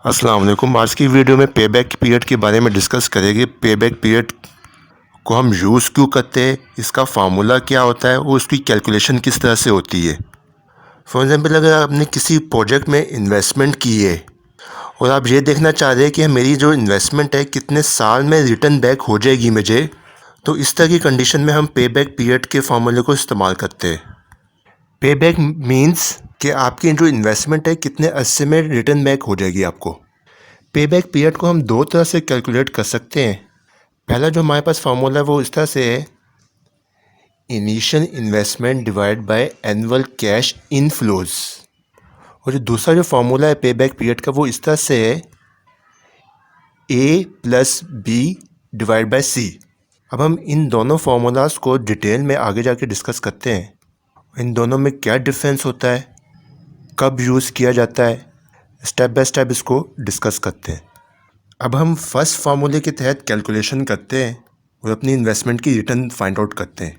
अस्सलाम वालेकुम। आज की वीडियो में पेबैक पीरियड के बारे में डिस्कस करेंगे। पेबैक पीरियड को हम यूज़ क्यों करते हैं, इसका फार्मूला क्या होता है और उसकी कैलकुलेशन किस तरह से होती है। फॉर एग्ज़ाम्पल, अगर आपने किसी प्रोजेक्ट में इन्वेस्टमेंट की है और आप ये देखना चाह रहे हैं कि मेरी जो इन्वेस्टमेंट है कितने साल में रिटर्न बैक हो जाएगी मुझे, तो इस तरह की कंडीशन में हम पेबैक पीरियड के फार्मूले को इस्तेमाल करते हैं। पेबैक मीन्स कि आपकी जो इन्वेस्टमेंट है कितने अरसे में रिटर्न बैक हो जाएगी आपको। पेबैक पीरियड को हम दो तरह से कैलकुलेट कर सकते हैं। पहला जो हमारे पास फार्मूला है वो इस तरह से है, initial investment divide by annual cash inflows. और जो दूसरा जो फार्मूला है पेबैक पीरियड का वो इस तरह से है, ए प्लस बी डिवाइड बाय सी। अब हम इन दोनों फार्मूलाज को डिटेल में आगे जाके डिस्कस करते हैं। इन दोनों में क्या डिफरेंस होता है, कब यूज़ किया जाता है, स्टेप बाय स्टेप इसको डिस्कस करते हैं। अब हम फर्स्ट फार्मूले के तहत कैलकुलेशन करते हैं और अपनी इन्वेस्टमेंट की रिटर्न फाइंड आउट करते हैं।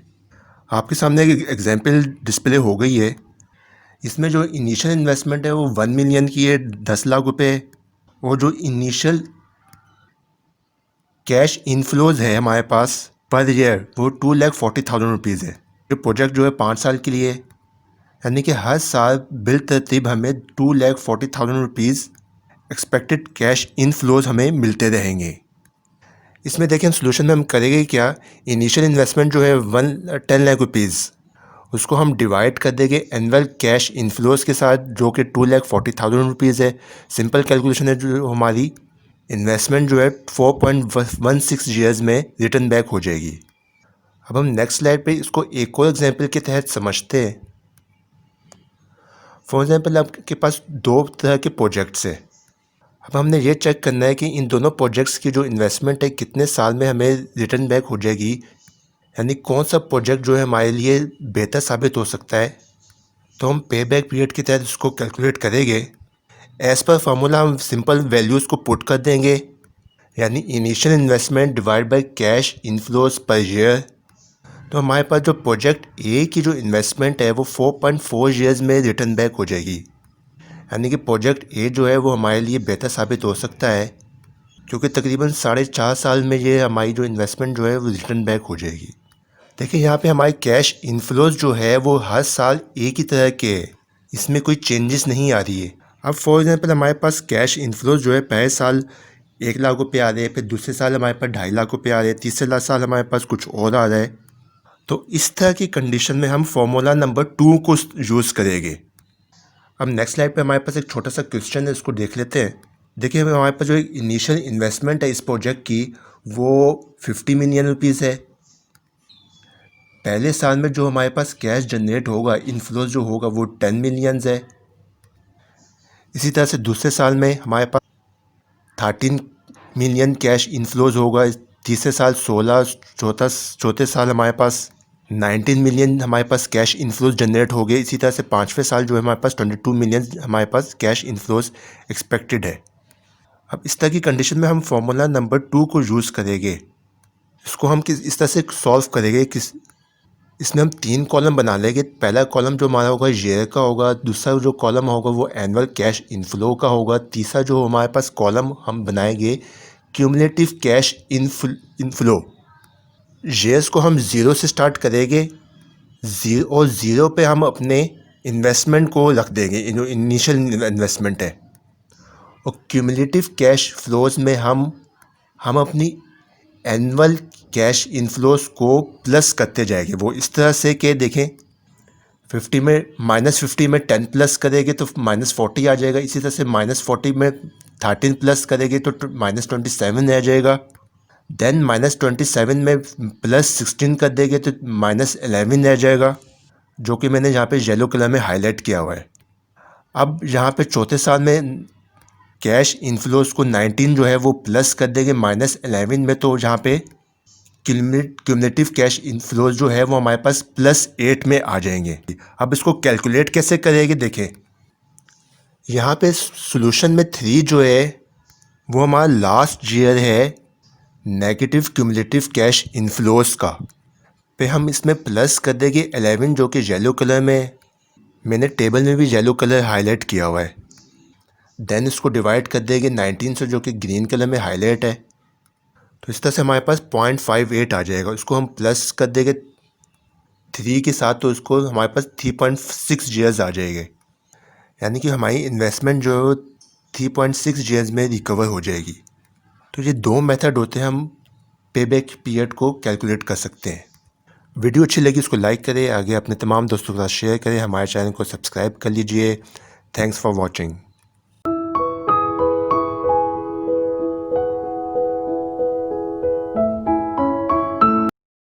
आपके सामने एक एग्जांपल डिस्प्ले हो गई है। इसमें जो इनिशियल इन्वेस्टमेंट है वो 1 मिलियन की है, 10 लाख रुपए। और जो इनिशियल कैश इनफ्लोज है हमारे पास पर ईयर वो 2,40,000 रुपीज़ है। ये प्रोजेक्ट जो है 5 साल के लिए, यानी कि हर साल बिल तरतीब हमें 2,40,000 रुपीज़ एक्सपेक्टेड कैश इनफ्लोज हमें मिलते रहेंगे। इसमें देखिए हम सोल्यूशन में हम करेंगे क्या, इनिशियल इन्वेस्टमेंट जो है 10 लाख रुपीज़, उसको हम डिवाइड कर देंगे एनुअल कैश इनफ्लोज के साथ जो कि 2,40,000 रुपीज़ है। सिंपल कैलकुलेशन है, जो हमारी इन्वेस्टमेंट जो है 4.16 ईयर्स में रिटर्न बैक हो जाएगी। अब हम नेक्स्ट स्लाइड पे इसको एक और एग्जांपल के तहत समझते हैं। फॉर एग्जांपल, आपके पास दो तरह के प्रोजेक्ट्स हैं। अब हमने ये चेक करना है कि इन दोनों प्रोजेक्ट्स की जो इन्वेस्टमेंट है कितने साल में हमें रिटर्न बैक हो जाएगी, यानी कौन सा प्रोजेक्ट जो है हमारे लिए बेहतर साबित हो सकता है। तो हम पे बैक पीरियड के तहत इसको कैलकुलेट करेंगे। एज़ पर फार्मूला हम सिंपल वैल्यूज़ को पुट कर देंगे, यानी initial investment divide by cash inflows per year. तो हमारे पास जो प्रोजेक्ट ए की जो इन्वेस्टमेंट है वो 4.4 ईयर्स में रिटर्न बैक हो जाएगी, यानी कि प्रोजेक्ट ए जो है वो हमारे लिए बेहतर साबित हो सकता है, क्योंकि तकरीबन 4.5 साल में ये हमारी जो इन्वेस्टमेंट जो है वो रिटर्न बैक हो जाएगी। देखिए यहाँ पे हमारी कैश इनफ्लोज जो है वो हर साल एक ही तरह के है, इसमें कोई चेंजेस नहीं आ रही है। अब फॉर एग्जांपल हमारे पास कैश इनफ्लोज जो है पहले साल 1 लाख रुपये आ रहे हैं, फिर दूसरे साल हमारे पास 2.5 लाख रुपये आ रहे हैं, तीसरे साल हमारे पास कुछ और आ रहा है। तो इस तरह की कंडीशन में हम फॉर्मूला नंबर 2 को यूज़ करेंगे। अब नेक्स्ट स्लाइड पे हमारे पास एक छोटा सा क्वेश्चन है, इसको देख लेते हैं। देखिए हमारे पास जो इनिशियल इन्वेस्टमेंट है इस प्रोजेक्ट की वो 50 मिलियन रुपीज़ है। पहले साल में जो हमारे पास कैश जनरेट होगा, इनफ्लोज जो होगा वो 10 मिलियंस है। इसी तरह से दूसरे साल में हमारे पास 13 मिलियन कैश इनफ्लोज होगा। तीसरे साल 16, चौथे साल हमारे पास 19 मिलियन हमारे पास कैश इनफ्लोज जनरेट हो गए। इसी तरह से पाँचवें साल जो है हमारे पास 22 मिलियन हमारे पास कैश इनफ्लोज एक्सपेक्टेड है। अब इस तरह की कंडीशन में हम फार्मूला नंबर 2 को यूज़ करेंगे। इसको हम इस तरह से सॉल्व करेंगे कि इसमें हम 3 कॉलम बना लेंगे। पहला कॉलम जो हमारा होगा ईयर का होगा, दूसरा जो कॉलम होगा वो एनुअल कैश इनफ्लो का होगा, तीसरा जो हमारे पास कॉलम हम बनाएंगे क्यूमुलेटिव कैश इनफ्लो। ईयर्स को हम 0 से स्टार्ट करेंगे, और 0 पे हम अपने इन्वेस्टमेंट को रख देंगे, जो इनिशियल इन्वेस्टमेंट है। और क्यूमुलेटिव कैश फ्लोज में हम अपनी एनुअल कैश इनफ्लोज को प्लस करते जाएंगे। वो इस तरह से कि देखें 50 में -50 में 10 प्लस करेंगे तो -40 आ जाएगा। इसी तरह से -40 में 13 प्लस करेंगे तो -27 आ जाएगा। देन -27 में +16 कर देंगे तो -11 आ जाएगा, जो कि मैंने यहाँ पे येलो कलर में हाईलाइट किया हुआ है। अब यहाँ पे चौथे साल में कैश इनफ्लोज को 19 जो है वो प्लस कर देंगे -11 में, तो जहाँ पे क्यूमुलेटिव कैश इनफ्लोज जो है वो हमारे पास +8 में आ जाएंगे। अब इसको कैलकुलेट कैसे करेंगे, देखें यहाँ पे सॉल्यूशन में 3 जो है वो हमारा लास्ट ईयर है नेगेटिव क्यूमुलेटिव कैश इनफ्लोज का। पे हम इसमें प्लस कर देंगे 11 जो कि येलो कलर में, मैंने टेबल में भी येलो कलर हाईलाइट किया हुआ है। देन इसको डिवाइड कर देंगे 19 से, जो कि ग्रीन कलर में हाईलाइट है। तो इस तरह से हमारे पास 0.58 आ जाएगा। इसको हम प्लस कर देंगे 3 के साथ, तो इसको हमारे पास 3.6 ईयर्स आ जाएंगे। यानी कि हमारी इन्वेस्टमेंट जो 3.6 ईयर्स में रिकवर हो जाएगी। तो ये 2 मेथड होते हैं, हम पे बैक पीरियड को कैलकुलेट कर सकते हैं। वीडियो अच्छी लगी उसको लाइक करें, आगे अपने तमाम दोस्तों के साथ शेयर करें, हमारे चैनल को सब्सक्राइब कर लीजिए। Thanks for watching.